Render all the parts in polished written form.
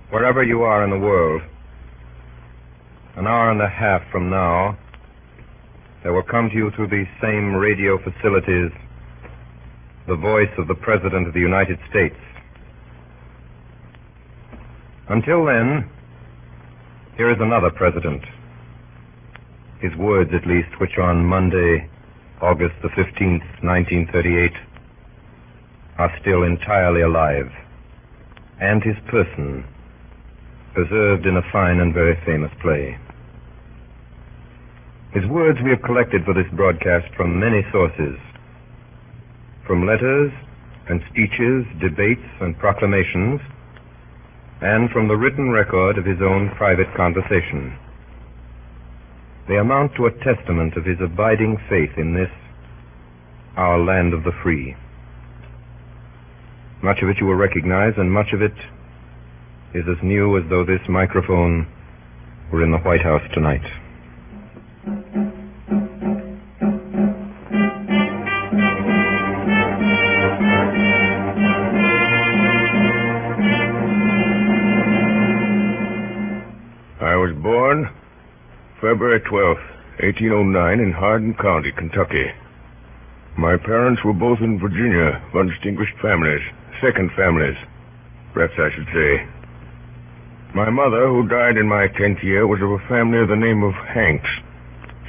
Wherever you are in the world, an hour and a half from now, there will come to you through these same radio facilities the voice of the President of the United States. Until then, here is another president. His words, at least, which on Monday, August the 15th, 1938, are still entirely alive, and his person preserved in a fine and very famous play. His words we have collected for this broadcast from many sources, from letters and speeches, debates and proclamations, and from the written record of his own private conversation. They amount to a testament of his abiding faith in this, our land of the free. Much of it you will recognize, and much of it is as new as though this microphone were in the White House tonight. I was born February 12th, 1809, in Hardin County, Kentucky. My parents were both in Virginia, of undistinguished families, second families, perhaps I should say. My mother, who died in my 10th year, was of a family of the name of Hanks,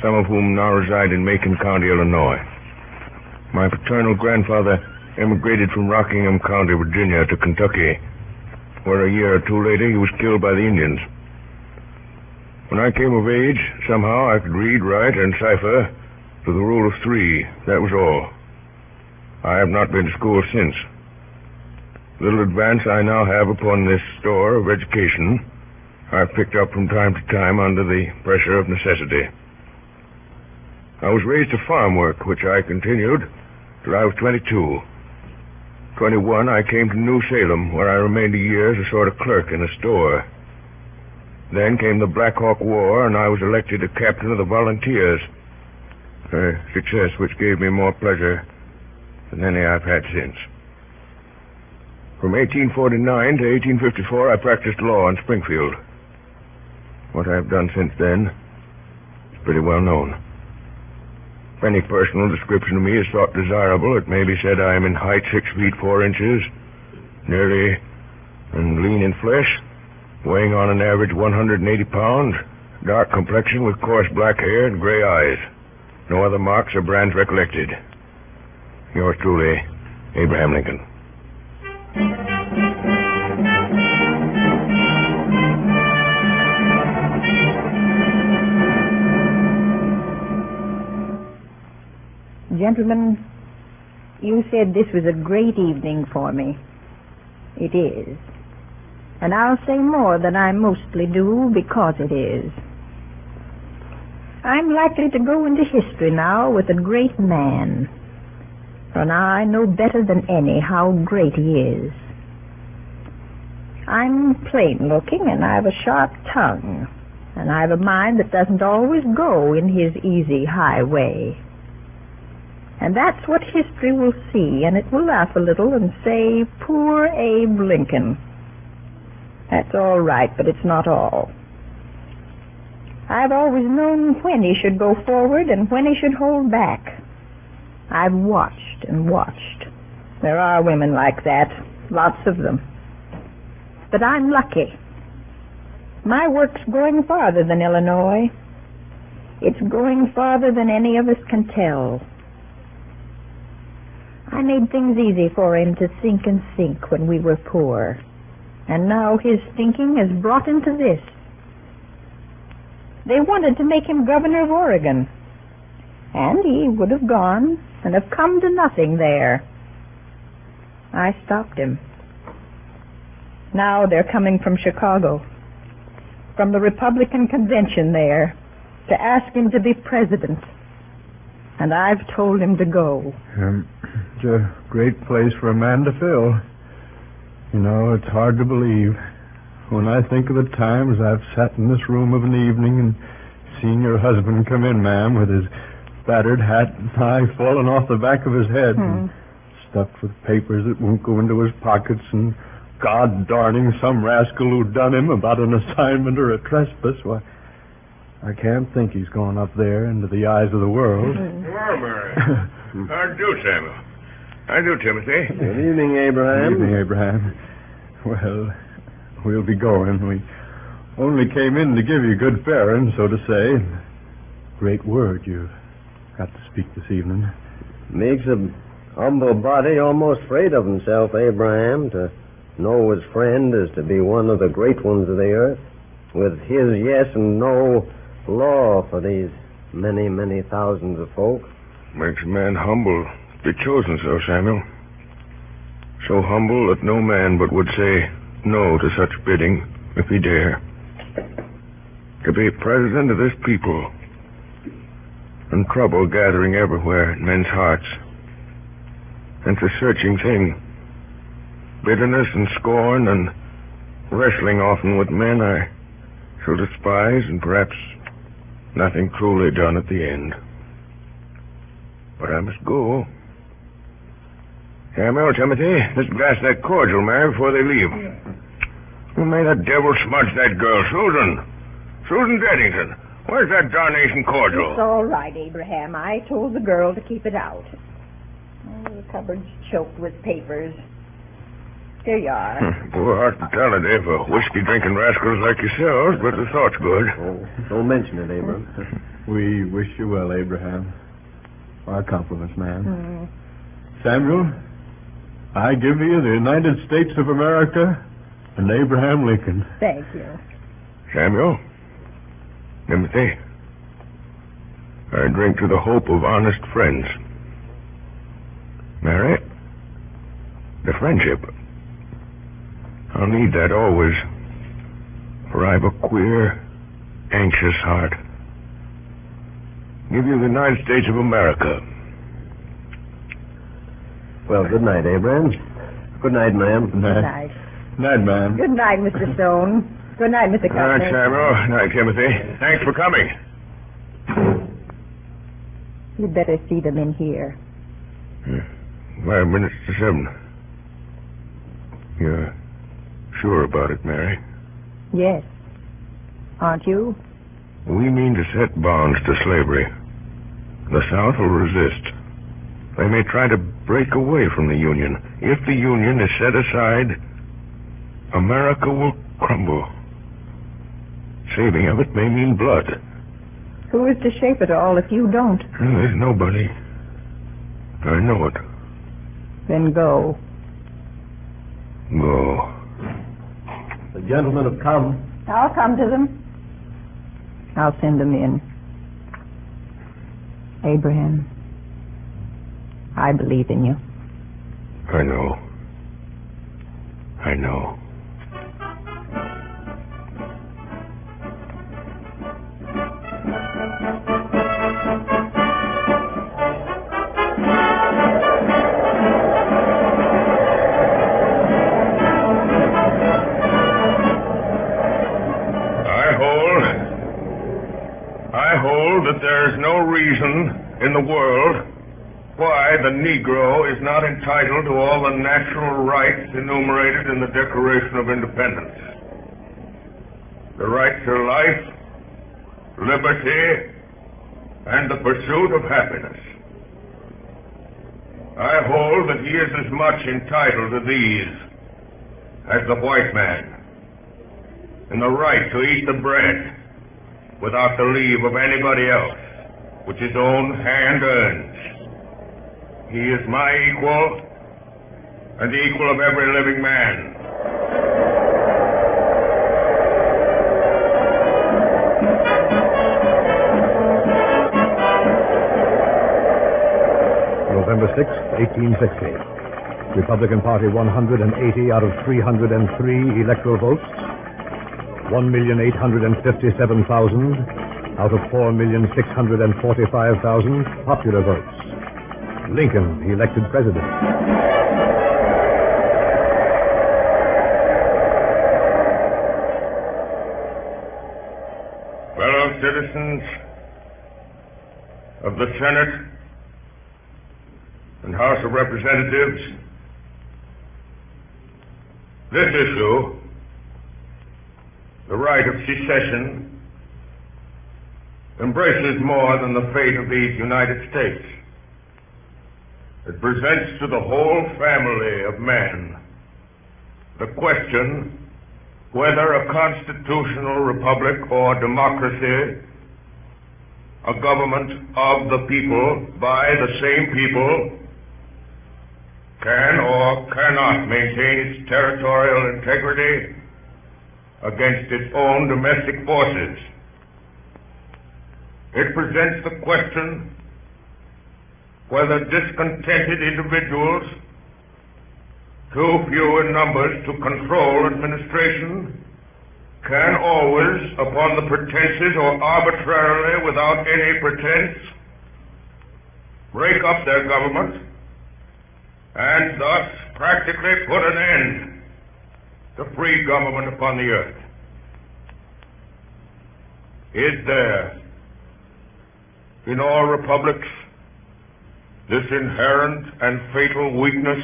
some of whom now reside in Macon County, Illinois. My paternal grandfather emigrated from Rockingham County, Virginia, to Kentucky, where a year or two later he was killed by the Indians. When I came of age, somehow I could read, write, and cipher to the rule of 3. That was all. I have not been to school since. Little advance I now have upon this store of education I've picked up from time to time under the pressure of necessity. I was raised to farm work, which I continued till I was 22. 21, I came to New Salem, where I remained a year as a sort of clerk in a store. Then came the Black Hawk War, and I was elected a captain of the volunteers, a success which gave me more pleasure than any I've had since. From 1849 to 1854, I practiced law in Springfield. What I've done since then is pretty well known. If any personal description of me is thought desirable, it may be said I am in height 6 feet 4 inches, nearly and lean in flesh, weighing on an average 180 pounds, dark complexion with coarse black hair and gray eyes. No other marks or brands recollected. Yours truly, Abraham Lincoln. Gentlemen, you said this was a great evening for me. It is. And I'll say more than I mostly do because it is. I'm likely to go into history now with a great man. For now I know better than any how great he is. I'm plain-looking, and I've a sharp tongue, and I've a mind that doesn't always go in his easy, high way. And that's what history will see, and it will laugh a little and say, "Poor Abe Lincoln." That's all right, but it's not all. I've always known when he should go forward and when he should hold back. I've watched and watched. There are women like that, lots of them. But I'm lucky. My work's going farther than Illinois. It's going farther than any of us can tell. I made things easy for him to think and sink when we were poor. And now his thinking has brought him to this. They wanted to make him governor of Oregon. And he would have gone and have come to nothing there. I stopped him. Now they're coming from Chicago, from the Republican convention there, to ask him to be president. And I've told him to go. It's a great place for a man to fill. You know, it's hard to believe. When I think of the times I've sat in this room of an evening and seen your husband come in, ma'am, with his battered hat and tie falling off the back of his head, and stuffed with papers that won't go into his pockets, and God-darning some rascal who done him about an assignment or a trespass. Why, I can't think he's gone up there into the eyes of the world. Well, Mary. How do, Samuel? How do, Timothy? Good evening, Abraham. Good evening, Abraham. Well, we'll be going. We only came in to give you good faring, so to say. Great word you've got to speak this evening. Makes a humble body almost afraid of himself, Abraham, to know his friend is to be one of the great ones of the earth, with his yes and no law for these many, many thousands of folk. Makes a man humble to be chosen so, Samuel. So humble that no man but would say no to such bidding if he dare. To be president of this people, and trouble gathering everywhere in men's hearts. And it's a searching thing. Bitterness and scorn and wrestling often with men I shall despise, and perhaps nothing truly done at the end. But I must go. Samuel, Timothy, this glass of that cordial, Mary, before they leave. Who made that devil smudge that girl? Susan Deddington. Where's that darnation cordial? It's all right, Abraham. I told the girl to keep it out. Oh, the cupboard's choked with papers. Here you are. Poor hospitality for whiskey-drinking rascals like yourselves, but the thought's good. Oh, don't mention it, Abraham. We wish you well, Abraham. Our compliments, ma'am. Samuel, I give you the United States of America and Abraham Lincoln. Thank you. Samuel, Timothy, I drink to the hope of honest friends. Mary, the friendship. I'll need that always, for I've a queer, anxious heart. Give you the United States of America. Well, good night, Abraham. Good night, ma'am. Good night. Night, ma'am. Good night, Mr. Stone. Good night, Mr. Good night, Cuthbert. Samuel. Good night, Timothy. Thanks for coming. You'd better see them in here. 5 minutes to 7. You're sure about it, Mary? Yes. Aren't you? We mean to set bonds to slavery. The South will resist. They may try to break away from the Union. If the Union is set aside, America will crumble. Saving of it may mean blood. Who is to shape it all if you don't? There's nobody. I know it. Then go. Go. The gentlemen have come. I'll come to them. I'll send them in. Abraham, I believe in you. I know. I know. I hold that there is no reason in the world why the Negro is not entitled to all the natural rights enumerated in the Declaration of Independence. The right to life, liberty, and the pursuit of happiness. I hold that he is as much entitled to these as the white man, and the right to eat the bread without the leave of anybody else, which his own hand earns. He is my equal, and the equal of every living man. November 6, 1860. Republican Party 180 out of 303 electoral votes. 1,857,000 out of 4,645,000 popular votes. Lincoln elected president. Fellow citizens of the Senate and House of Representatives, This issue, the right of secession, embraces more than the fate of these United States. It presents to the whole family of man the question whether a constitutional republic or democracy, a government of the people, by the same people, can or cannot maintain its territorial integrity against its own domestic forces. It presents the question whether discontented individuals, too few in numbers to control administration, can always, upon the pretenses or arbitrarily without any pretense, break up their government and thus practically put an end to free government upon the earth. Is there, in all republics, this inherent and fatal weakness?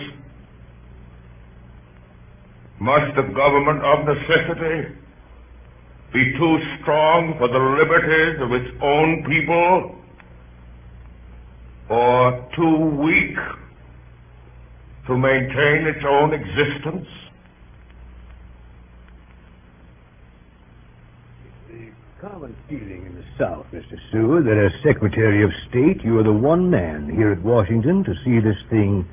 Must the government of necessity be too strong for the liberties of its own people, or too weak to maintain its own existence? The common feeling in the South, Mr. Seward, that as Secretary of State, you are the one man here at Washington to see this thing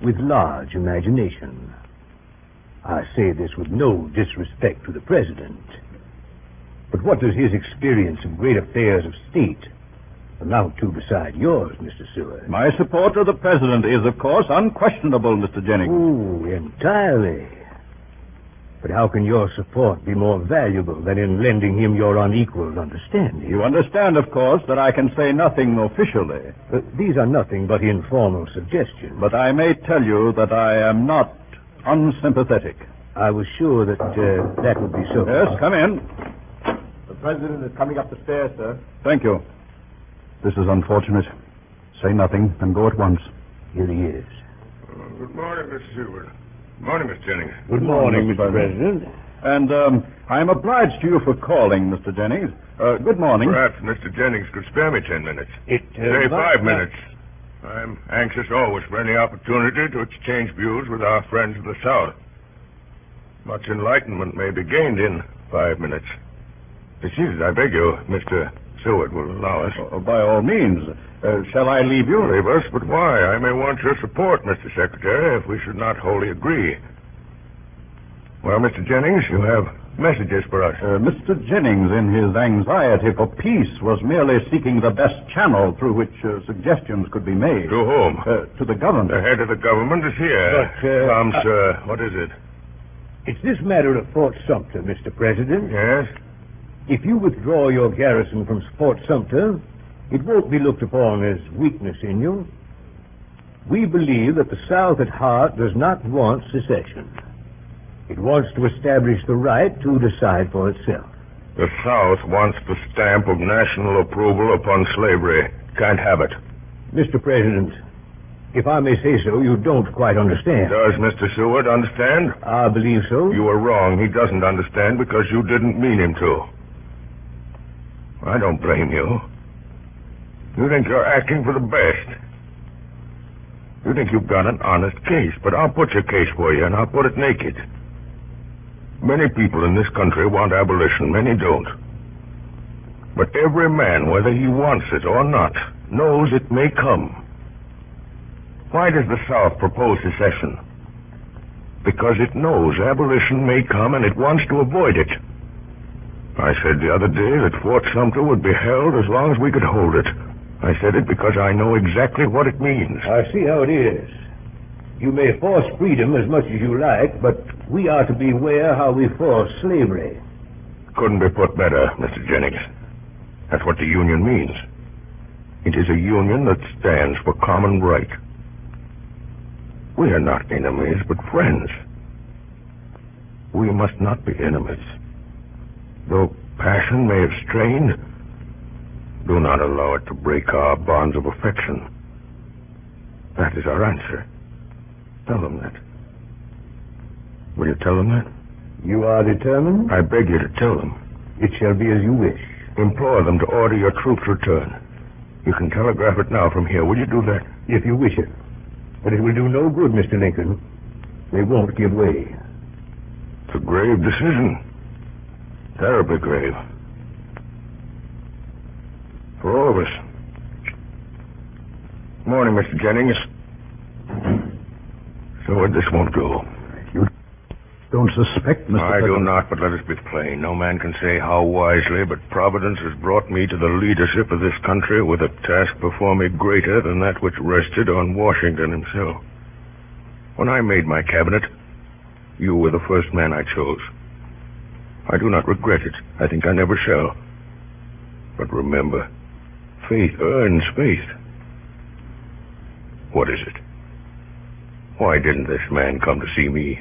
with large imagination. I say this with no disrespect to the President. But what does his experience of great affairs of state amount to beside yours, Mr. Seward? My support of the President is, of course, unquestionable, Mr. Jennings. Oh, entirely. But how can your support be more valuable than in lending him your unequaled understanding? You understand, of course, that I can say nothing officially. These are nothing but informal suggestions. But I may tell you that I am not unsympathetic. I was sure that that would be so. Yes, come in. The President is coming up the stairs, sir. Thank you. This is unfortunate. Say nothing and go at once. Here he is. Good morning, Mr. Seward. Good morning, Miss Jennings. Good morning, Mr. President. And I'm obliged to you for calling, Mr. Jennings. Good morning. Perhaps Mr. Jennings could spare me 10 minutes. Say 5 minutes. I'm anxious always for any opportunity to exchange views with our friends of the South. Much enlightenment may be gained in 5 minutes. Excuse, I beg you, Mr. Seward will allow us. By all means. Shall I leave you? Leave us, but why? I may want your support, Mr. Secretary, if we should not wholly agree. Well, Mr. Jennings, you have messages for us. Mr. Jennings, in his anxiety for peace, was merely seeking the best channel through which suggestions could be made. To whom? To the government. The head of the government is here. But, Come, sir. What is it? It's this matter of Fort Sumter, Mr. President. Yes? If you withdraw your garrison from Fort Sumter, it won't be looked upon as weakness in you. We believe that the South at heart does not want secession. It wants to establish the right to decide for itself. The South wants the stamp of national approval upon slavery. Can't have it. Mr. President, if I may say so, you don't quite understand. Does Mr. Seward understand? I believe so. You are wrong. He doesn't understand because you didn't mean him to. I don't blame you. You think you're acting for the best. You think you've got an honest case, but I'll put your case for you, and I'll put it naked. Many people in this country want abolition, many don't. But every man, whether he wants it or not, knows it may come. Why does the South propose secession? Because it knows abolition may come and it wants to avoid it. I said the other day that Fort Sumter would be held as long as we could hold it. I said it because I know exactly what it means. I see how it is. You may force freedom as much as you like, but we are to beware how we force slavery. Couldn't be put better, Mr. Jennings. That's what the Union means. It is a union that stands for common right. We are not enemies, but friends. We must not be enemies. Though passion may have strained, do not allow it to break our bonds of affection. That is our answer. Tell them that. Will you tell them that? You are determined? I beg you to tell them. It shall be as you wish. Implore them to order your troops' return. You can telegraph it now from here. Will you do that? If you wish it. But it will do no good, Mr. Lincoln. They won't give way. It's a grave decision. Terribly grave. For all of us. Morning, Mr. Jennings. So this won't do. You don't suspect, Mr. I do President. not, but let us be plain. No man can say how wisely, but Providence has brought me to the leadership of this country with a task before me greater than that which rested on Washington himself. When I made my cabinet, you were the first man I chose. I do not regret it. I think I never shall. But remember, faith earns faith. What is it? Why didn't this man come to see me?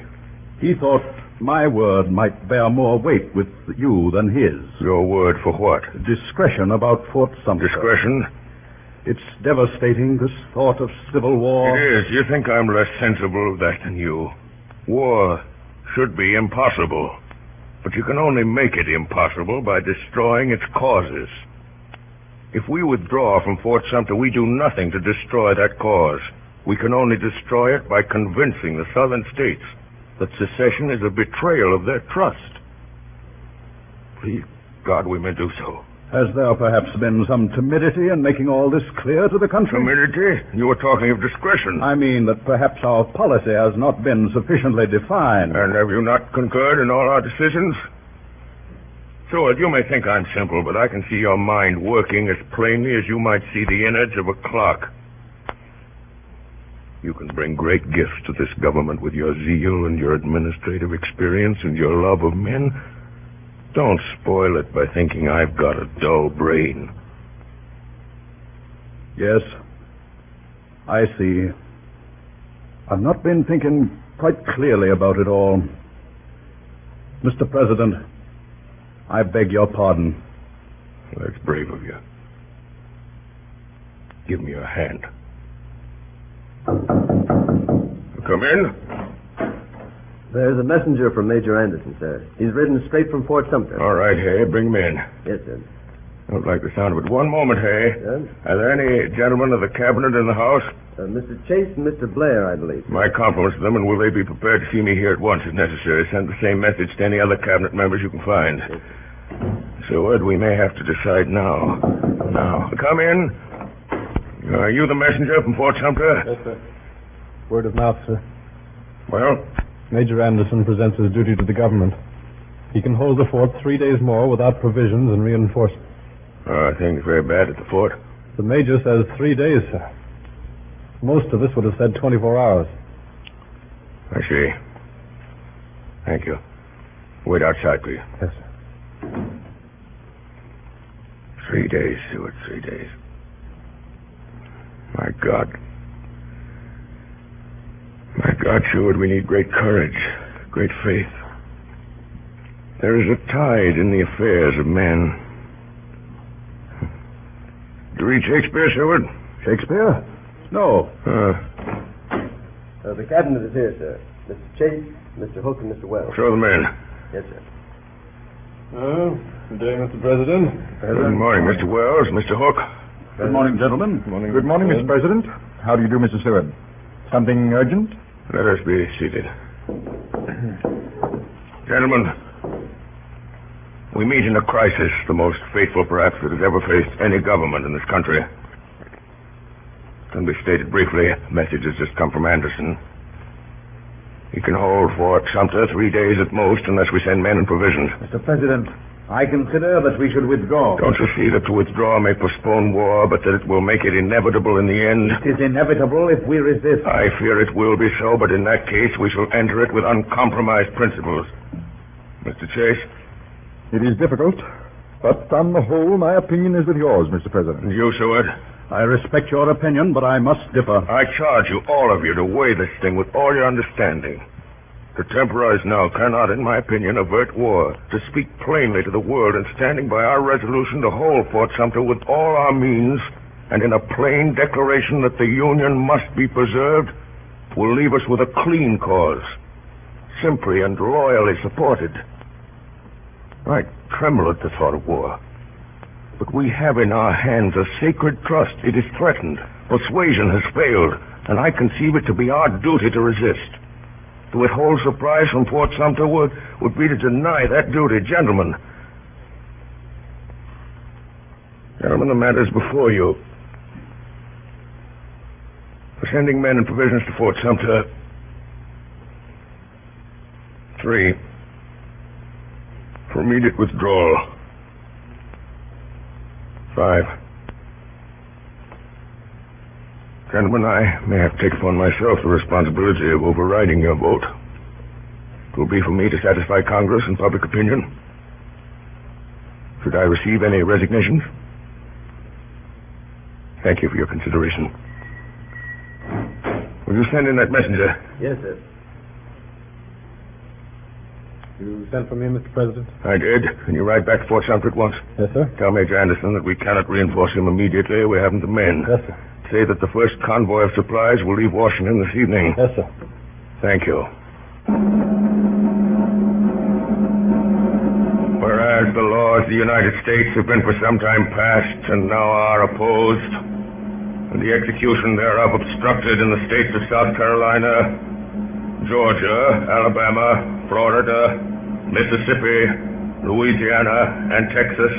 He thought my word might bear more weight with you than his. Your word for what? Discretion about Fort Sumter. Discretion? It's devastating, this thought of civil war. It is. You think I'm less sensible of that than you. War should be impossible. But you can only make it impossible by destroying its causes. If we withdraw from Fort Sumter, we do nothing to destroy that cause. We can only destroy it by convincing the southern states that secession is a betrayal of their trust. Please, God, we may do so. Has there perhaps been some timidity in making all this clear to the country? Timidity? You were talking of discretion. I mean that perhaps our policy has not been sufficiently defined. And have you not concurred in all our decisions? Seward, you may think I'm simple, but I can see your mind working as plainly as you might see the innards of a clock. You can bring great gifts to this government with your zeal and your administrative experience and your love of men. Don't spoil it by thinking I've got a dull brain. Yes, I see. I've not been thinking quite clearly about it all. Mr. President, I beg your pardon. That's brave of you. Give me your hand. Come in. There's a messenger from Major Anderson, sir. He's ridden straight from Fort Sumter. All right, Hay, bring him in. Yes, sir. Don't like the sound of it. One moment, Hay. Yes? Are there any gentlemen of the cabinet in the house? Mr. Chase and Mr. Blair, I believe. My compliments to them, and will they be prepared to see me here at once if necessary? Send the same message to any other cabinet members you can find. Yes. Seward, we may have to decide now. Now, come in. Are you the messenger from Fort Sumter? Yes, sir. Word of mouth, sir. Well? Major Anderson presents his duty to the government. He can hold the fort 3 days more without provisions and reinforcements. Things very bad at the fort. The major says 3 days, sir. Most of us would have said 24 hours. I see. Thank you. Wait outside, please. Yes, sir. 3 days, Stewart, 3 days. My God. My God, Stewart, we need great courage, great faith. There is a tide in the affairs of men. Did you read Shakespeare, Stewart? Shakespeare? No. The cabinet is here, sir. Mr. Chase, Mr. Hook, and Mr. Wells. Show them in. Yes, sir. Good day, Mr. President. Good morning, Mr. Wells, Mr. Hook. Good morning, gentlemen. Good morning, Mr. President. How do you do, Mr. Seward? Something urgent? Let us be seated. Gentlemen, we meet in a crisis, the most fateful perhaps that has ever faced any government in this country. Can be stated briefly. A message has just come from Anderson. He can hold Fort Sumter 3 days at most unless we send men and provisions. Mr. President, I consider that we should withdraw. Don't you see that to withdraw may postpone war, but that it will make it inevitable in the end? It is inevitable if we resist. I fear it will be so, but in that case we shall enter it with uncompromised principles. Mr. Chase? It is difficult, but on the whole, my opinion is with yours, Mr. President. And you, Seward? I respect your opinion, but I must differ. I charge you, all of you, to weigh this thing with all your understanding. To temporize now cannot, in my opinion, avert war. To speak plainly to the world and standing by our resolution to hold Fort Sumter with all our means, and in a plain declaration that the Union must be preserved, will leave us with a clean cause. simply and loyally supported. I tremble at the thought of war. But we have in our hands a sacred trust. It is threatened. Persuasion has failed, and I conceive it to be our duty to resist. To withhold supplies from Fort Sumter would be to deny that duty. Gentlemen, the matter is before you. For sending men and provisions to Fort Sumter. 3. For immediate withdrawal. 5. Gentlemen, I may have taken upon myself the responsibility of overriding your vote. It will be for me to satisfy Congress and public opinion. Should I receive any resignations? Thank you for your consideration. Will you send in that messenger? Yes, sir. You sent for me, Mr. President? I did. Can you ride back to Fort Sumter at once? Yes, sir. Tell Major Anderson that we cannot reinforce him immediately. We haven't the men. Yes, sir. Say that the first convoy of supplies will leave Washington this evening. Yes, sir. Thank you. Whereas the laws of the United States have been for some time past and now are opposed, and the execution thereof obstructed in the states of South Carolina, Georgia, Alabama, Florida, Mississippi, Louisiana, and Texas,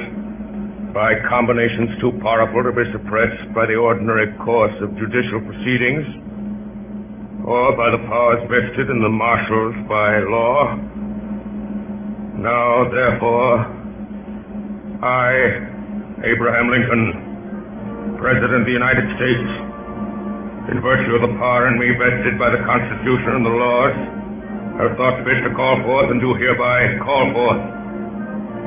by combinations too powerful to be suppressed by the ordinary course of judicial proceedings, or by the powers vested in the marshals by law. Now, therefore, I, Abraham Lincoln, President of the United States, in virtue of the power in me vested by the Constitution and the laws, have thought fit to call forth and do hereby call forth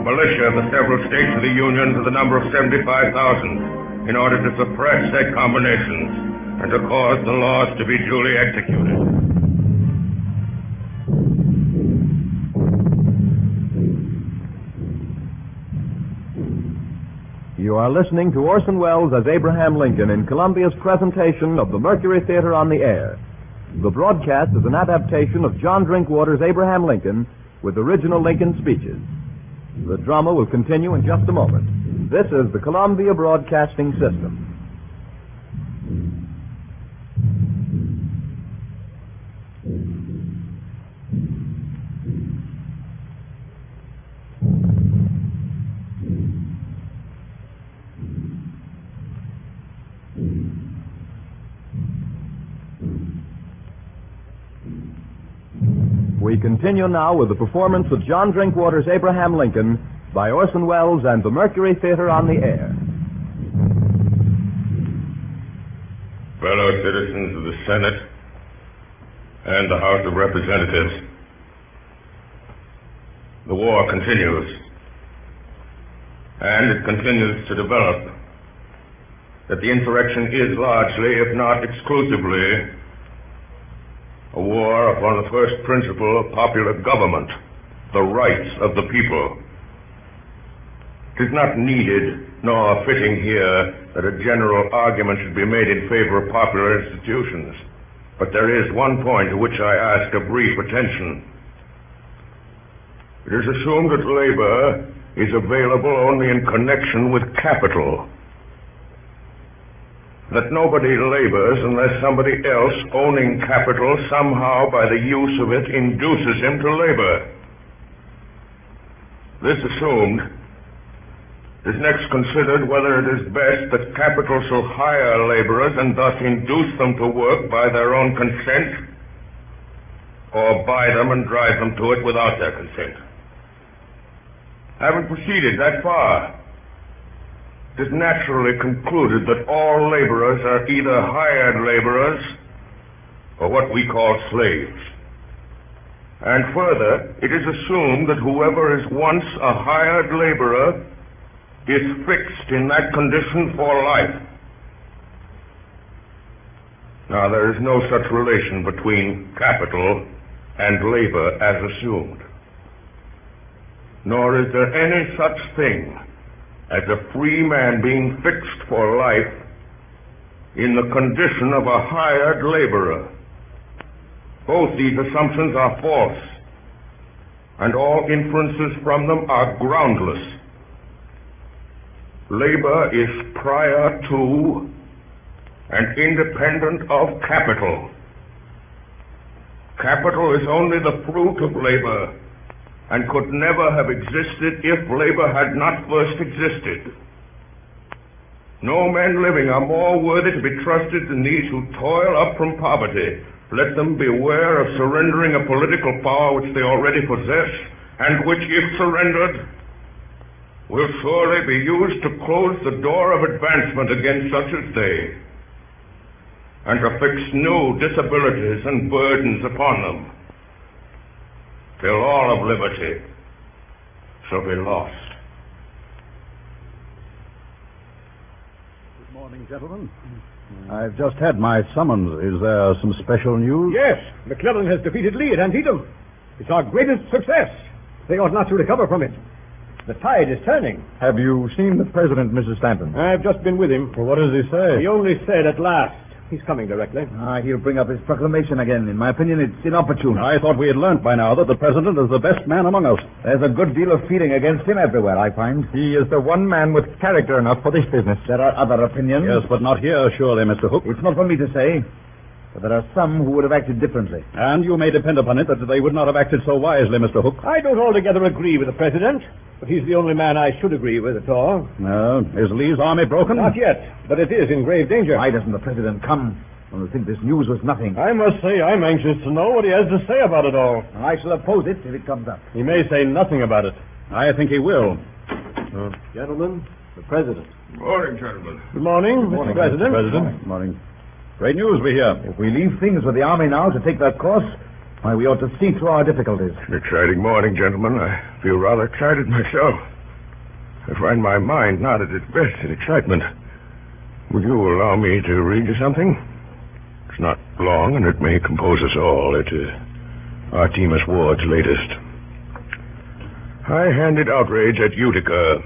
militia of the several states of the Union to the number of 75,000 in order to suppress said combinations and to cause the laws to be duly executed. You are listening to Orson Welles as Abraham Lincoln in Columbia's presentation of the Mercury Theater on the Air. The broadcast is an adaptation of John Drinkwater's Abraham Lincoln with original Lincoln speeches. The drama will continue in just a moment. This is the Columbia Broadcasting System. We continue now with the performance of John Drinkwater's Abraham Lincoln by Orson Welles and the Mercury Theater on the Air. Fellow citizens of the Senate and the House of Representatives, the war continues, and it continues to develop. That the insurrection is largely, if not exclusively, a war upon the first principle of popular government, the rights of the people. It is not needed nor fitting here that a general argument should be made in favor of popular institutions, but there is one point to which I ask a brief attention. It is assumed that labor is available only in connection with capital, that nobody labors unless somebody else owning capital somehow by the use of it induces him to labor. This assumed, it is next considered whether it is best that capital shall hire laborers and thus induce them to work by their own consent, or buy them and drive them to it without their consent. Having proceeded that far, it is naturally concluded that all laborers are either hired laborers or what we call slaves. And further, it is assumed that whoever is once a hired laborer is fixed in that condition for life. Now, there is no such relation between capital and labor as assumed. Nor is there any such thing as a free man being fixed for life in the condition of a hired laborer. Both these assumptions are false and all inferences from them are groundless. Labor is prior to and independent of capital. Capital is only the fruit of labor and could never have existed if labor had not first existed. No men living are more worthy to be trusted than these who toil up from poverty. Let them beware of surrendering a political power which they already possess, and which, if surrendered, will surely be used to close the door of advancement against such as they, and to fix new disabilities and burdens upon them, till all of liberty shall be lost. Good morning, gentlemen. I've just had my summons. Is there some special news? Yes, McClellan has defeated Lee at Antietam. It's our greatest success. They ought not to recover from it. The tide is turning. Have you seen the president, Mrs. Stanton? I've just been with him. Well, what does he say? He only said at last. He's coming directly. He'll bring up his proclamation again. In my opinion, it's inopportune. I thought we had learned by now that the president is the best man among us. There's a good deal of feeling against him everywhere, I find. He is the one man with character enough for this business. There are other opinions. Yes, but not here, surely, Mr. Hook. It's not for me to say, but there are some who would have acted differently. And you may depend upon it that they would not have acted so wisely, Mr. Hook. I don't altogether agree with the president, but he's the only man I should agree with at all. Is Lee's army broken? Not yet, but it is in grave danger. Why doesn't the president come? I think this news was nothing. I must say I'm anxious to know what he has to say about it all. I shall oppose it if it comes up. He may say nothing about it. I think he will. Gentlemen, the president. Good morning, gentlemen. Good morning, Mr. President. Good morning. Great news we hear. If we leave things with the army now to take that course, why, we ought to see through our difficulties. An exciting morning, gentlemen. I feel rather excited myself. I find my mind not at its best in excitement. Will you allow me to read you something? It's not long, and it may compose us all. It is Artemus Ward's latest. High-handed outrage at Utica.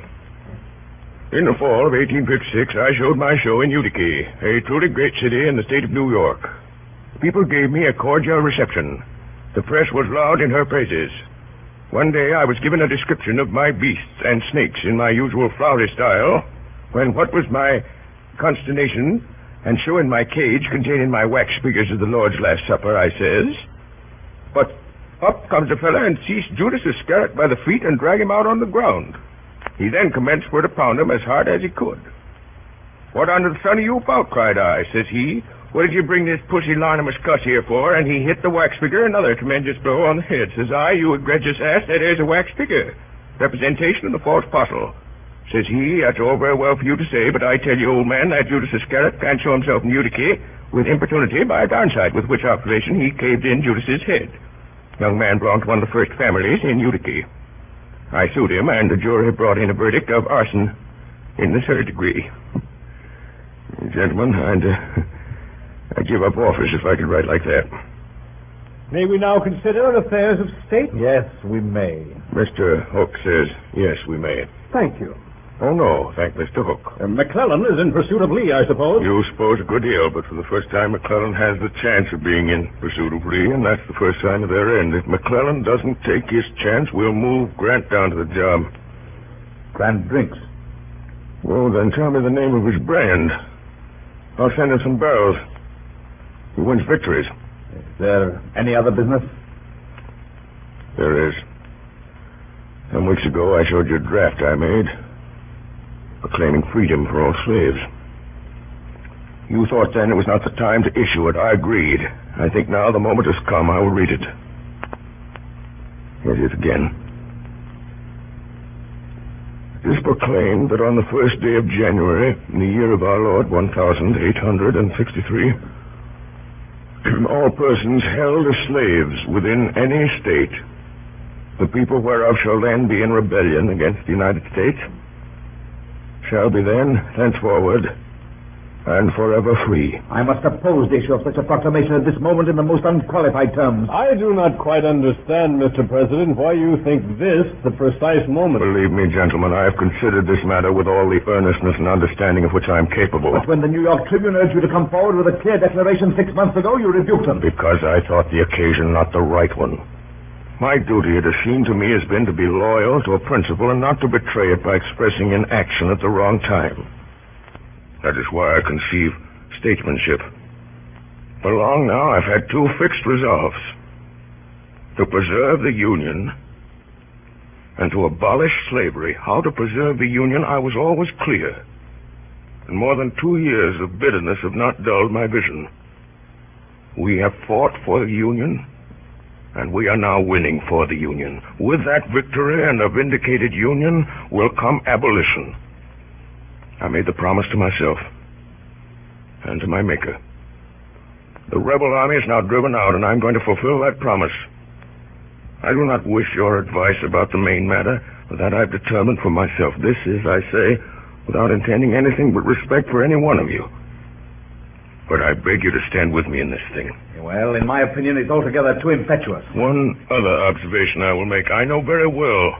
In the fall of 1856, I showed my show in Utica, a truly great city in the state of New York. People gave me a cordial reception. The press was loud in her praises. One day I was given a description of my beasts and snakes in my usual flowery style, when what was my consternation, and showing my cage containing my wax figures of the Lord's Last Supper, I says, but up comes a fella and seized Judas Iscariot by the feet and dragged him out on the ground. He then commenced for to pound him as hard as he could. What under the sun are you about? Cried I. Says he, what did you bring this pusillanimous cuss here for? And he hit the wax figure another tremendous blow on the head. Says I, you egregious ass, that is a wax figure, representation of the false apostle. Says he, that's all very well for you to say, but I tell you, old man, that Judas Iscariot can't show himself in Utica with importunity by a downside, with which observation he caved in Judas's head. Young man belonged to one of the first families in Utica. I sued him, and the jury brought in a verdict of arson in the third degree. Gentlemen, I'd give up office if I could write like that. May we now consider affairs of state? Yes, we may. Mr. Hook says, yes, we may. Thank you. Oh, no, thank Mr. Hook. McClellan is in pursuit of Lee, I suppose. You suppose a good deal, but for the first time, McClellan has the chance of being in pursuit of Lee, and that's the first sign of their end. If McClellan doesn't take his chance, we'll move Grant down to the job. Grant drinks. Well, then tell me the name of his brand. I'll send him some barrels. He wins victories. Is there any other business? There is. Some weeks ago, I showed you a draft I made, proclaiming freedom for all slaves. You thought then it was not the time to issue it. I agreed. I think now the moment has come. I will read it. Here it is again. It is proclaimed that on the first day of January, in the year of our Lord, 1863, all persons held as slaves within any state, the people whereof shall then be in rebellion against the United States, shall be then, thenceforward, and forever free. I must oppose the issue of such a proclamation at this moment in the most unqualified terms. I do not quite understand, Mr. President, why you think this the precise moment. Believe me, gentlemen, I have considered this matter with all the earnestness and understanding of which I am capable. But when the New York Tribune urged you to come forward with a clear declaration 6 months ago, you rebuked them. Because I thought the occasion not the right one. My duty, it has seemed to me, has been to be loyal to a principle and not to betray it by expressing inaction at the wrong time. That is why I conceive statesmanship. For long now, I've had two fixed resolves: to preserve the Union and to abolish slavery. How to preserve the Union, I was always clear. And more than 2 years of bitterness have not dulled my vision. We have fought for the Union, and we are now winning for the Union. With that victory and a vindicated Union will come abolition. I made the promise to myself and to my Maker. The rebel army is now driven out, and I'm going to fulfill that promise. I do not wish your advice about the main matter, for that I've determined for myself. This is, I say, without intending anything but respect for any one of you. But I beg you to stand with me in this thing. Well, in my opinion, it's altogether too impetuous. One other observation I will make. I know very well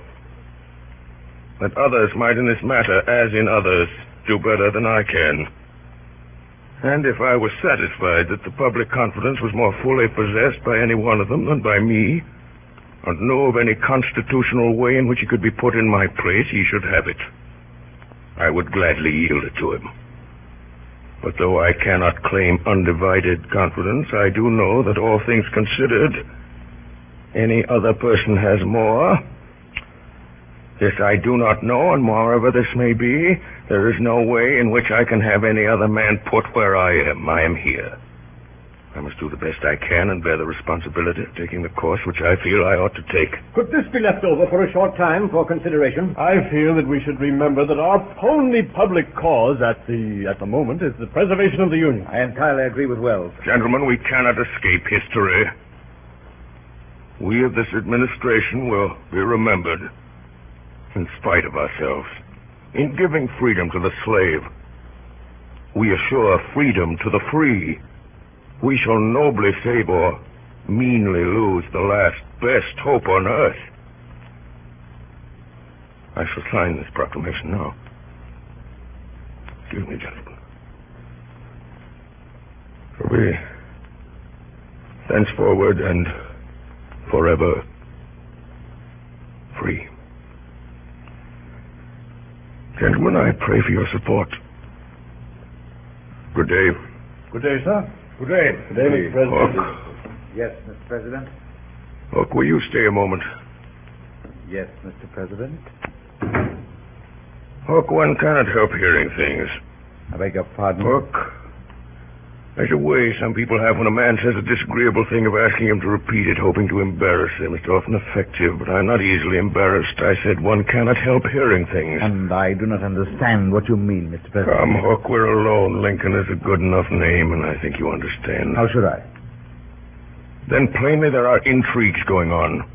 that others might in this matter, as in others, do better than I can. And if I was satisfied that the public confidence was more fully possessed by any one of them than by me, and knew of any constitutional way in which he could be put in my place, he should have it. I would gladly yield it to him. But though I cannot claim undivided confidence, I do know that, all things considered, any other person has more. This I do not know, and moreover this may be, there is no way in which I can have any other man put where I am. I am here. I must do the best I can and bear the responsibility of taking the course which I feel I ought to take. Could this be left over for a short time for consideration? I feel that we should remember that our only public cause at the moment is the preservation of the Union. I entirely agree with Wells. Gentlemen, we cannot escape history. We of this administration will be remembered, in spite of ourselves. In giving freedom to the slave, we assure freedom to the free. We shall nobly save or meanly lose the last best hope on earth. I shall sign this proclamation now. Excuse me, gentlemen. For we, thenceforward and forever, free. Gentlemen, I pray for your support. Good day. Good day, sir. Good day. Good day, Mr. President. Hook. Yes, Mr. President. Hook, will you stay a moment? Yes, Mr. President. Hook, one cannot help hearing things. I beg your pardon? Hook, there's a way some people have when a man says a disagreeable thing of asking him to repeat it, hoping to embarrass him. It's often effective, but I'm not easily embarrassed. I said one cannot help hearing things. And I do not understand what you mean, Mr. President. Come, Hook, we're alone. Lincoln is a good enough name, and I think you understand. How should I? Then plainly there are intrigues going on.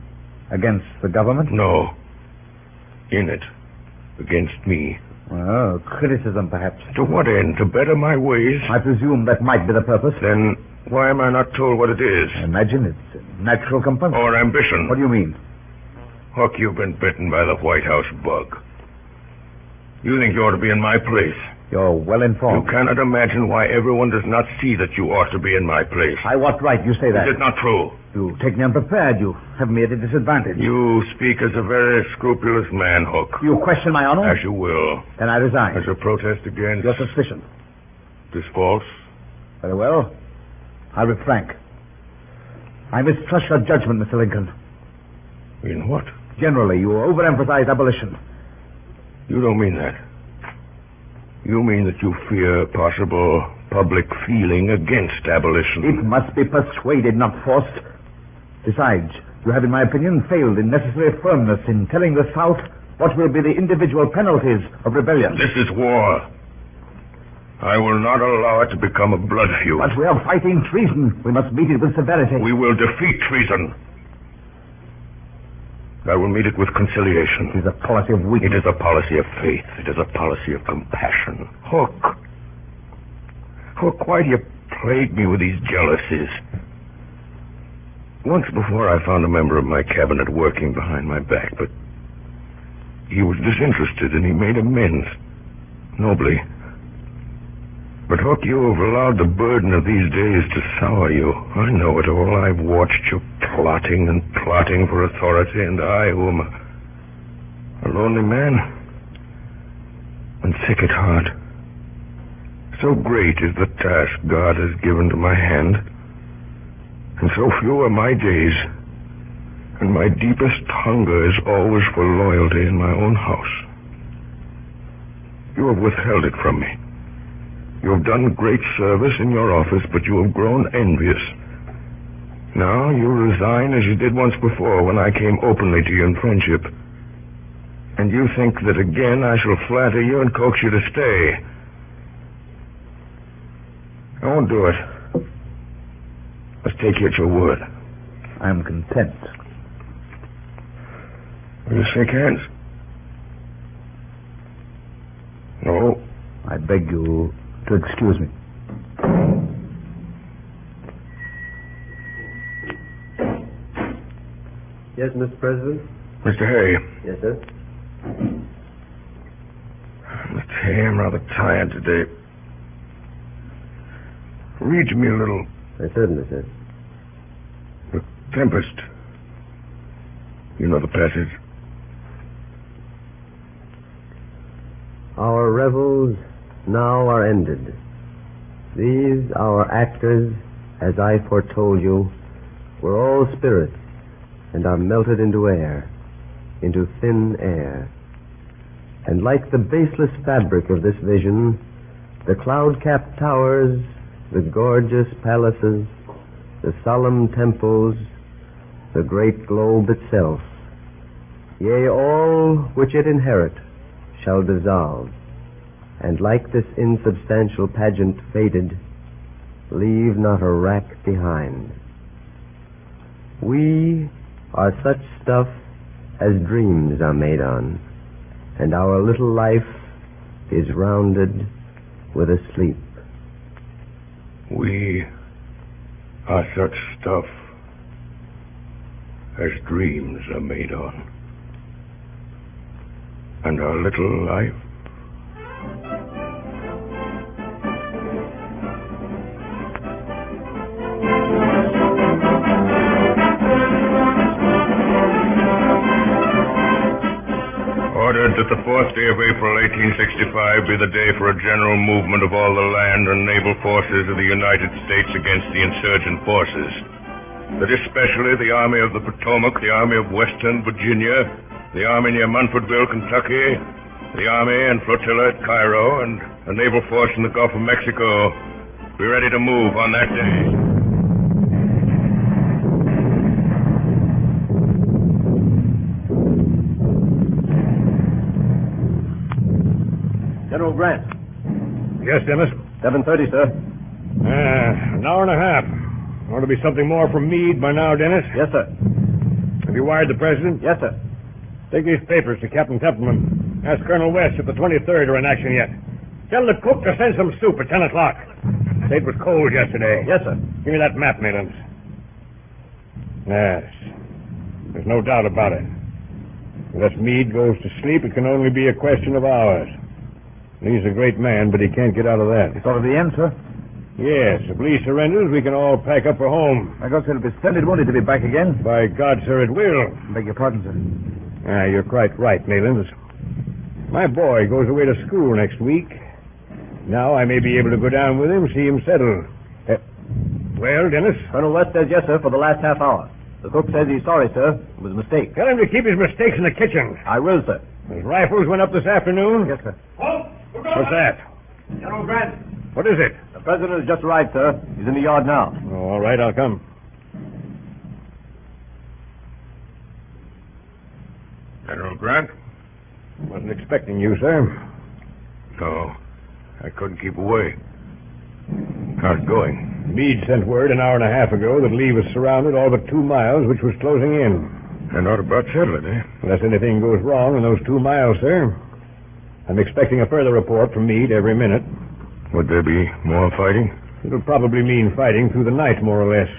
Against the government? No. In it. Against me. Well, criticism, perhaps. To what end? To better my ways? I presume that might be the purpose. Then why am I not told what it is? I imagine it's natural compulsion. Or ambition? What do you mean? Hook, you've been bitten by the White House bug. You think you ought to be in my place. You're well You informed. cannot imagine why everyone does not see that you ought to be in my place. By what right you say that? Is it not true? You take me unprepared. You have me at a disadvantage. You speak as a very scrupulous man, Hook. You question my honor? As you will. Then I resign. As a protest against Your suspicion. this false. Very well. I'll be frank. I mistrust your judgment, Mr. Lincoln. In what? Generally, you overemphasize abolition. You don't mean that. You mean that you fear possible public feeling against abolition. It must be persuaded, not forced. Besides, you have, in my opinion, failed in necessary firmness in telling the South what will be the individual penalties of rebellion. This is war. I will not allow it to become a blood feud. But we are fighting treason. We must meet it with severity. We will defeat treason. I will meet it with conciliation. It is a policy of weakness. It is a policy of faith. It is a policy of compassion. Hook, why do you plague me with these jealousies? Once before I found a member of my cabinet working behind my back, but he was disinterested and he made amends. Nobly. But, Hook, you have allowed the burden of these days to sour you. I know it all. I've watched you plotting and plotting for authority, and I, who am a lonely man and sick at heart. So great is the task God has given to my hand, and so few are my days, and my deepest hunger is always for loyalty in my own house. You have withheld it from me. You have done great service in your office, but you have grown envious. Now you resign as you did once before when I came openly to you in friendship. And you think that again I shall flatter you and coax you to stay. I won't do it. Let's take you at your word. I'm content. Will you shake hands? No. I beg you to excuse me. Yes, Mr. President? Mr. Hay. Yes, sir? Mr. Hay, I'm rather tired today. Read to me a little. I certainly, sir. The Tempest. You know the passage. Our revels now are ended. These, our actors, as I foretold you, were all spirits, and are melted into air, into thin air. And like the baseless fabric of this vision, the cloud-capped towers, the gorgeous palaces, the solemn temples, the great globe itself, yea, all which it inherit, shall dissolve, and like this insubstantial pageant faded, leave not a rack behind. We are such stuff as dreams are made on, and our little life is rounded with a sleep. We are such stuff as dreams are made on, and our little life ordered that the 4th day of April, 1865, be the day for a general movement of all the land and naval forces of the United States against the insurgent forces. That especially the Army of the Potomac, the Army of Western Virginia, the Army near Munfordville, Kentucky, the Army and flotilla at Cairo, and a naval force in the Gulf of Mexico be ready to move on that day. General Grant. Yes, Dennis? 7:30, sir. An hour and a half. Ought to be something more from Meade by now, Dennis. Yes, sir. Have you wired the president? Yes, sir. Take these papers to Captain Templeman. Ask Colonel West if the 23rd are in action yet. Tell the cook to send some soup at 10 o'clock. Say it was cold yesterday. Yes, sir. Give me that map, Maylands. Yes. There's no doubt about it. Unless Meade goes to sleep, it can only be a question of hours. He's a great man, but he can't get out of that. It's already the end, sir. Yes, if Lee surrenders, we can all pack up for home. I guess it'll be splendid, won't it, to be back again? By God, sir, it will. Beg your pardon, sir. You're quite right, Maylands. My boy goes away to school next week. Now I may be able to go down with him, see him settled. Well, Dennis? Colonel West says yes, sir, for the last half hour. The cook says he's sorry, sir. It was a mistake. Tell him to keep his mistakes in the kitchen. I will, sir. His rifles went up this afternoon. Yes, sir. What's that? General Grant. What is it? The president has just arrived, sir. He's in the yard now. Oh, all right, I'll come. General Grant? Wasn't expecting you, sir. No, I couldn't keep away. How's it going? Meade sent word an hour and a half ago that Lee was surrounded all but 2 miles, which was closing in. And ought about settled, eh? Unless anything goes wrong in those 2 miles, sir. I'm expecting a further report from Meade every minute. Would there be more fighting? It'll probably mean fighting through the night, more or less.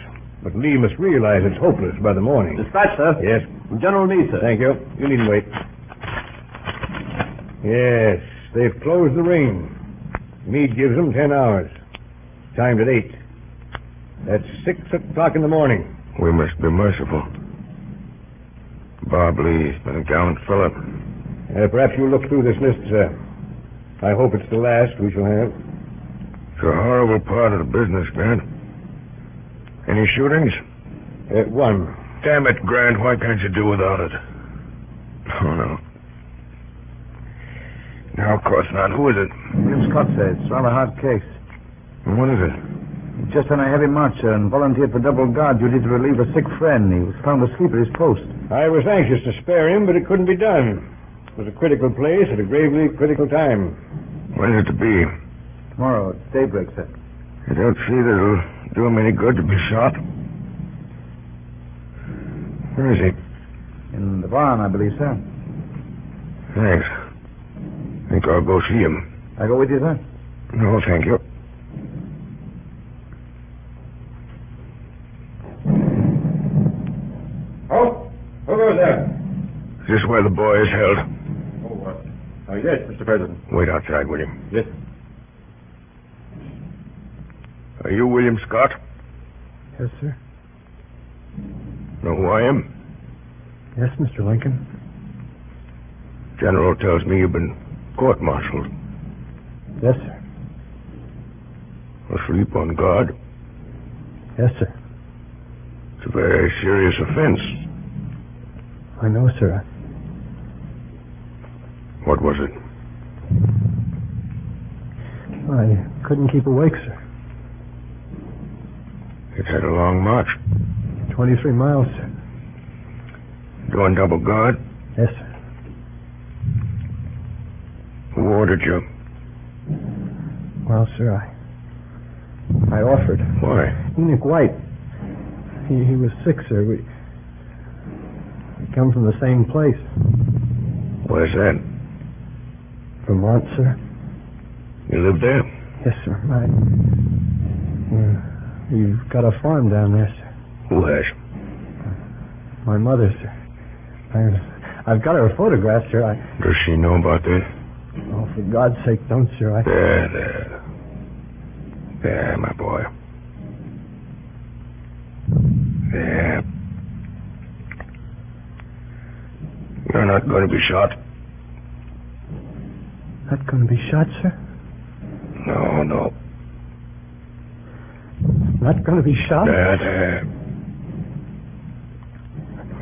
But Lee must realize it's hopeless by the morning. Dispatch, sir. Yes. From General Meade, sir. Thank you. You needn't wait. Yes, they've closed the ring. Meade gives them 10 hours. Timed at 8. That's 6 o'clock in the morning. We must be merciful. Bob Lee's been a gallant fellow. Perhaps you'll look through this list, sir. I hope it's the last we shall have. It's a horrible part of the business, Grant. Any shootings? One. Damn it, Grant, why can't you do without it? Oh, no. No, of course not. Who is it? William Scott says it's rather a hard case. And what is it? He's just on a heavy march, sir, and volunteered for double guard duty to relieve a sick friend. He was found asleep at his post. I was anxious to spare him, but it couldn't be done. It was a critical place at a gravely critical time. When is it to be? Tomorrow at daybreak, sir. I don't see that it'll do him any good to be shot. Where is he? In the barn, I believe, sir. Thanks. Think I'll go see him. I go with you, sir? No, thank you. Oh, who goes there? Is this where the boy is held? Oh, yes, Mr. President. Wait outside, will you? Yes. Are you William Scott? Yes, sir. Know who I am? Yes, Mr. Lincoln. General tells me you've been court-martialed. Yes, sir. Asleep on guard. Yes, sir. It's a very serious offense. I know, sir. What was it? I couldn't keep awake, sir. It had a long march. 23 miles, sir. Doing double guard? Yes, sir. Who ordered you? Well, sir, I offered. Why? Enoch White. He was sick, sir. We come from the same place. Where's that? Vermont, sir. You live there? Yes, sir. You've got a farm down there, sir. Who has? My mother, sir. I've got her photograph, sir. Does she know about this? Oh, for God's sake, don't, sir. There, my boy. There. You're not going to be shot. Not going to be shot, sir? No. Not going to be shot? There.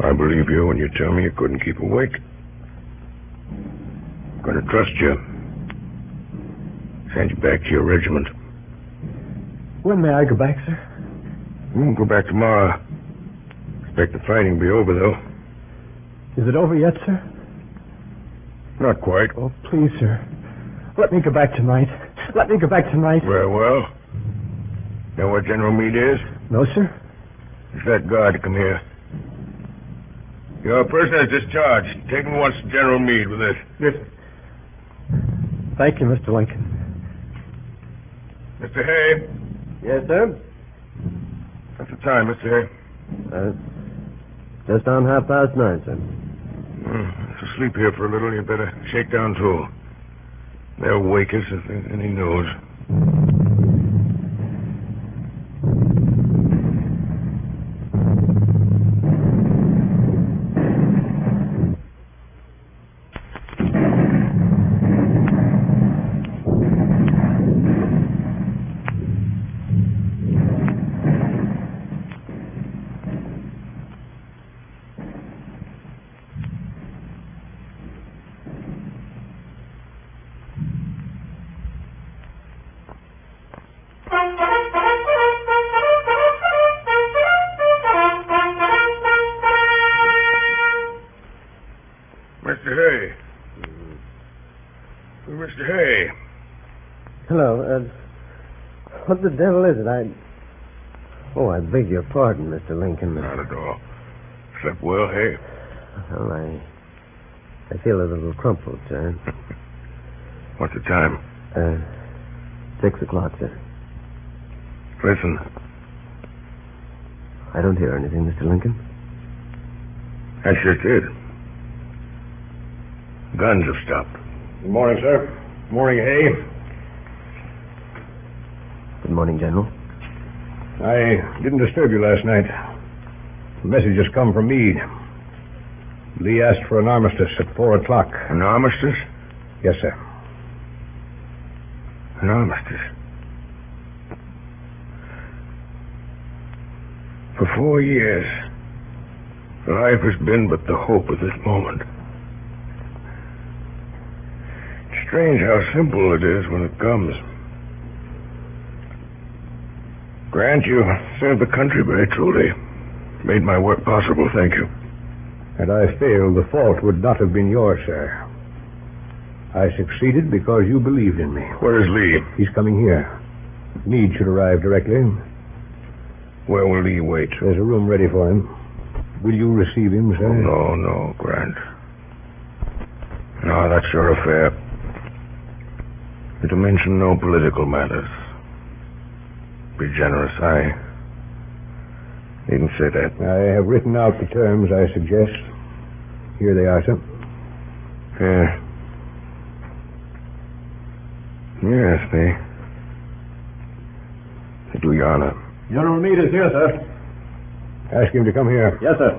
I believe you when you tell me you couldn't keep awake. I'm going to trust you. Send you back to your regiment. When may I go back, sir? We'll go back tomorrow. Expect the fighting to be over, though. Is it over yet, sir? Not quite. Oh, please, sir. Let me go back tonight. Let me go back tonight. Very well. Know where General Meade is? No, sir. It's that guard to come here. Your prisoner is discharged. Take him once to General Meade with this. Yes, sir. Thank you, Mr. Lincoln. Mr. Hay. Yes, sir? What's the time, Mr. Hay? Just on 9:30, sir. If you sleep here for a little, you'd better shake down, too. They'll wake us if there's any news. Mr. Hay. Mr. Hay. Hello. What the devil is it? I beg your pardon, Mr. Lincoln. Not at all. Slept well, Hay? Well, I feel a little crumpled, sir. What's the time? 6 o'clock, sir. Listen. I don't hear anything, Mr. Lincoln. That's just it. Guns have stopped. Good morning, sir. Morning, Hay. Good morning, General. I didn't disturb you last night. A message has come from Meade. Lee asked for an armistice at 4 o'clock. An armistice? Yes, sir. An armistice. For 4 years, life has been but the hope of this moment. It's strange how simple it is when it comes. Grant, you served the country very truly. Made my work possible, thank you. Had I failed, the fault would not have been yours, sir. I succeeded because you believed in me. Where is Lee? He's coming here. Meade should arrive directly. Where will Lee wait? There's a room ready for him. Will you receive him, sir? Oh, no, Grant. No, that's your affair. To mention no political matters. Be generous. I needn't say that. I have written out the terms I suggest. Here they are, sir. Yes, they do you honor. General Meade is here, sir. Ask him to come here. Yes, sir.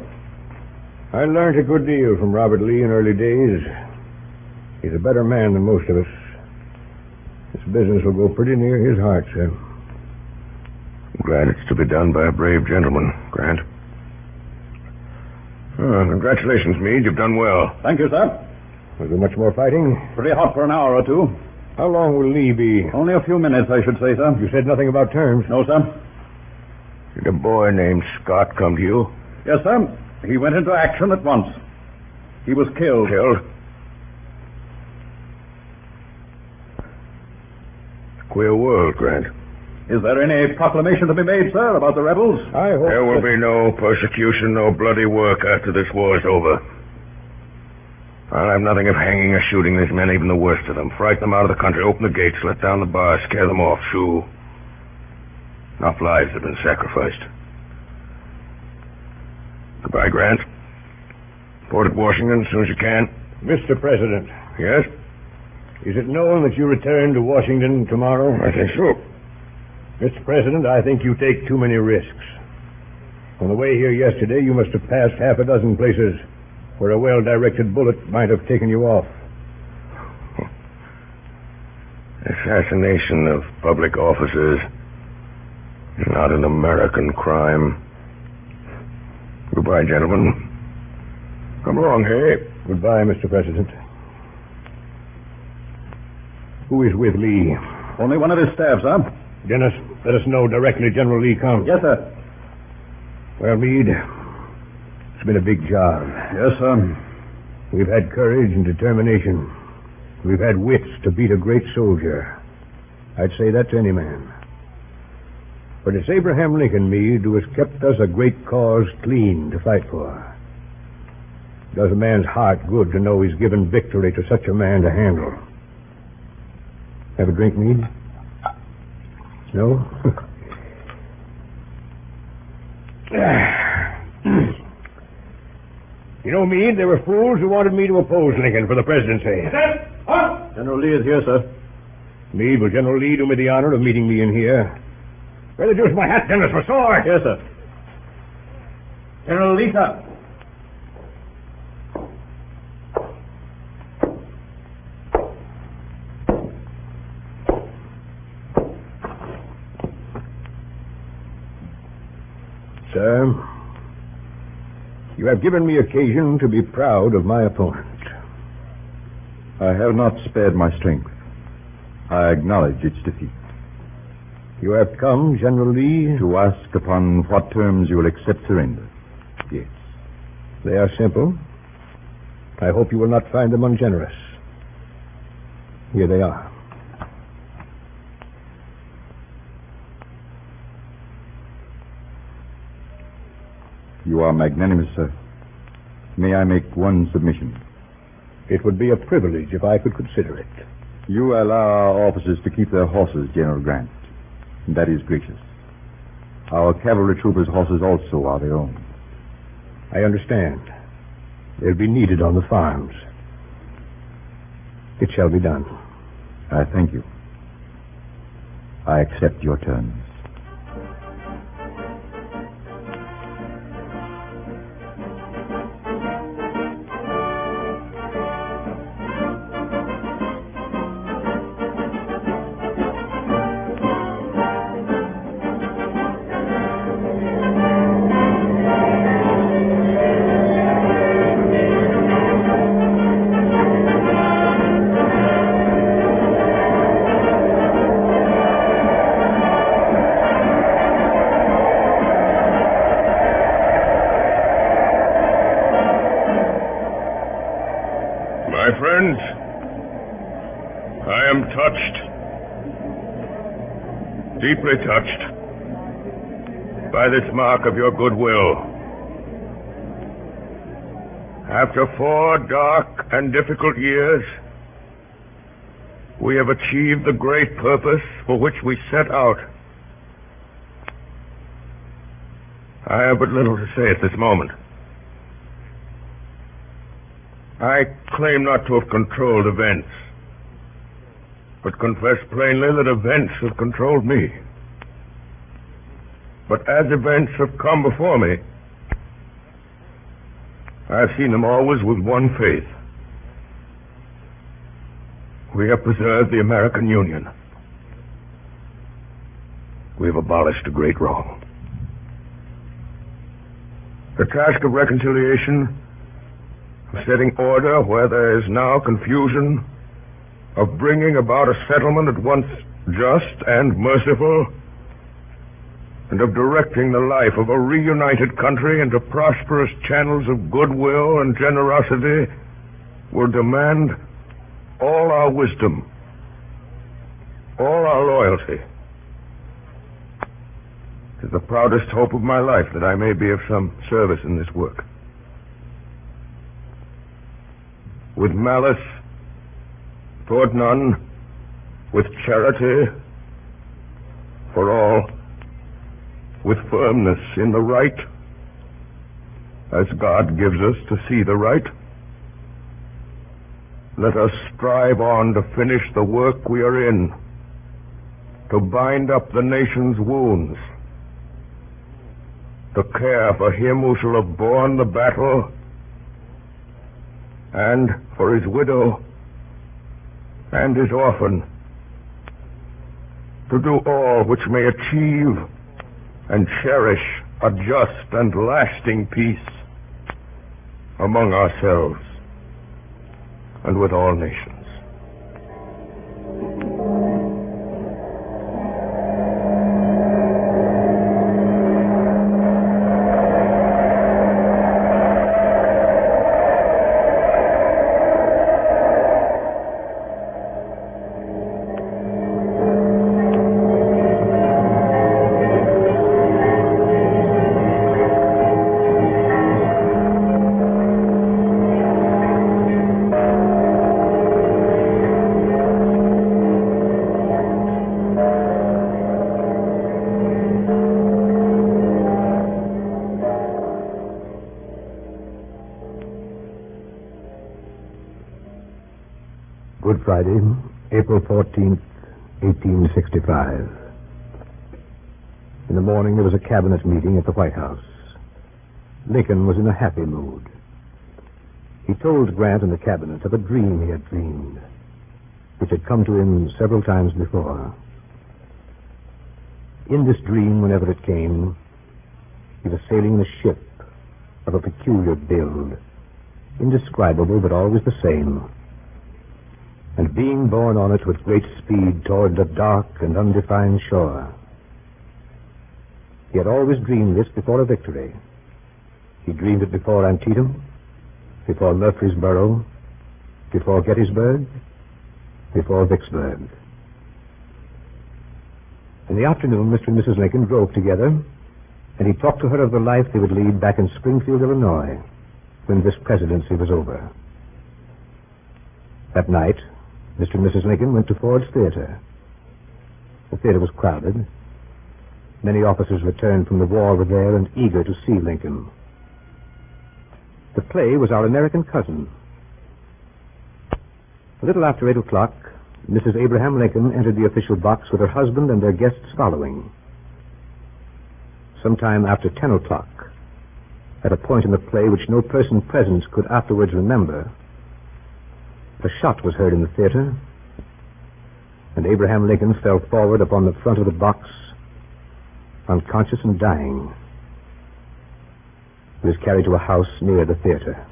I learned a good deal from Robert Lee in early days. He's a better man than most of us. This business will go pretty near his heart, sir. I'm glad it's to be done by a brave gentleman, Grant. Congratulations, Meade. You've done well. Thank you, sir. Was there much more fighting? Pretty hot for an hour or two. How long will Lee be? Only a few minutes, I should say, sir. You said nothing about terms. No, sir. Did a boy named Scott come to you? Yes, sir. He went into action at once. He was killed. Killed? Queer world, Grant. Is there any proclamation to be made, sir, about the rebels? I hope There will be no persecution, no bloody work after this war is over. I'll have nothing of hanging or shooting these men, even the worst of them. Frighten them out of the country, open the gates, let down the bars, scare them off. Shoo. Enough lives have been sacrificed. Goodbye, Grant. Report at Washington as soon as you can. Mr. President, Yes? is it known that you return to Washington tomorrow? I think so. Mr. President, I think you take too many risks. On the way here yesterday, you must have passed half a dozen places where a well-directed bullet might have taken you off. Assassination of public officers is not an American crime. Goodbye, gentlemen. Come along, hey? Goodbye, Mr. President. Who is with Lee? Only one of his staff, sir. Dennis, let us know directly General Lee comes. Yes, sir. Well, Meade, it's been a big job. Yes, sir. We've had courage and determination. We've had wits to beat a great soldier. I'd say that to any man. But it's Abraham Lincoln, Meade, who has kept us a great cause clean to fight for. It does a man's heart good to know he's given victory to such a man to handle. Have a drink, Meade? No? You know, Meade, there were fools who wanted me to oppose Lincoln for the presidency. General Lee is here, sir. Meade, will General Lee do me the honor of meeting me in here? Where the deuce my hat, Dennis, my sword? Yes, sir. General Lee, sir. Sir, you have given me occasion to be proud of my opponent. I have not spared my strength. I acknowledge its defeat. You have come, General Lee, To ask upon what terms you will accept surrender. Yes. They are simple. I hope you will not find them ungenerous. Here they are. You are magnanimous, sir. May I make one submission? It would be a privilege if I could consider it. You allow our officers to keep their horses, General Grant. That is gracious. Our cavalry troopers' horses also are their own. I understand. They'll be needed on the farms. It shall be done. I thank you. I accept your terms. My friends, I am touched, deeply touched, by this mark of your goodwill. After 4 dark and difficult years, we have achieved the great purpose for which we set out. I have but little to say at this moment. I claim not to have controlled events, but confess plainly that events have controlled me. But as events have come before me, I have seen them always with one faith. We have preserved the American Union. We have abolished a great wrong. The task of reconciliation, of setting order where there is now confusion, of bringing about a settlement at once just and merciful, and of directing the life of a reunited country into prosperous channels of goodwill and generosity, will demand all our wisdom, all our loyalty. It is the proudest hope of my life that I may be of some service in this work. With malice toward none, with charity for all, with firmness in the right, as God gives us to see the right, let us strive on to finish the work we are in, to bind up the nation's wounds, to care for him who shall have borne the battle, and for his widow and his orphan, to do all which may achieve and cherish a just and lasting peace among ourselves and with all nations. Good Friday, April 14th, 1865. In the morning, there was a cabinet meeting at the White House. Lincoln was in a happy mood. He told Grant and the cabinet of a dream he had dreamed, which had come to him several times before. In this dream, whenever it came, he was sailing in a ship of a peculiar build, indescribable but always the same, and being borne on it with great speed toward the dark and undefined shore. He had always dreamed this before a victory. He dreamed it before Antietam, before Murfreesboro, before Gettysburg, before Vicksburg. In the afternoon, Mr. and Mrs. Lincoln drove together, and he talked to her of the life they would lead back in Springfield, Illinois, when this presidency was over. That night, Mr. and Mrs. Lincoln went to Ford's Theater. The theater was crowded. Many officers returned from the war were there and eager to see Lincoln. The play was Our American Cousin. A little after 8 o'clock, Mrs. Abraham Lincoln entered the official box with her husband and their guests following. Sometime after 10 o'clock, at a point in the play which no person present could afterwards remember, a shot was heard in the theater, and Abraham Lincoln fell forward upon the front of the box, unconscious and dying. He was carried to a house near the theater.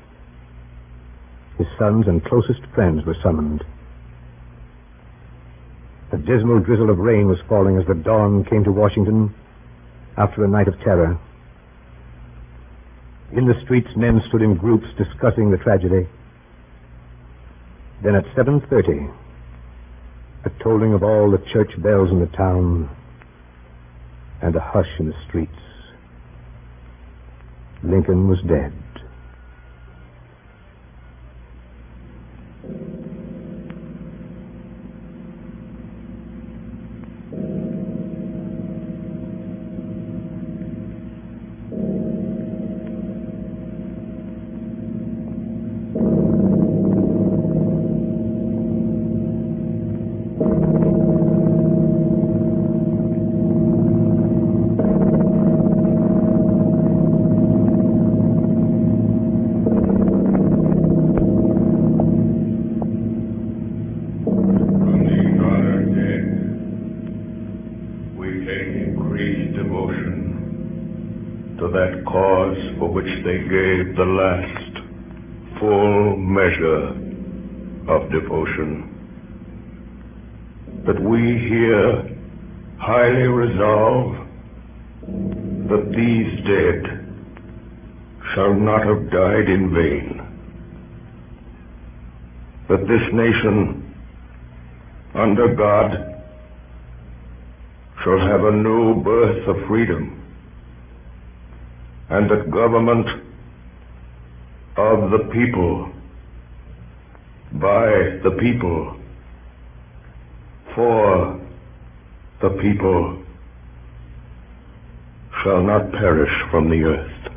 His sons and closest friends were summoned. A dismal drizzle of rain was falling as the dawn came to Washington after a night of terror. In the streets, men stood in groups discussing the tragedy. Then at 7:30, a tolling of all the church bells in the town and a hush in the streets. Lincoln was dead. To that cause for which they gave the last full measure of devotion, that we here highly resolve that these dead shall not have died in vain, that this nation under God shall have a new birth of freedom, and that government of the people, by the people, for the people, shall not perish from the earth.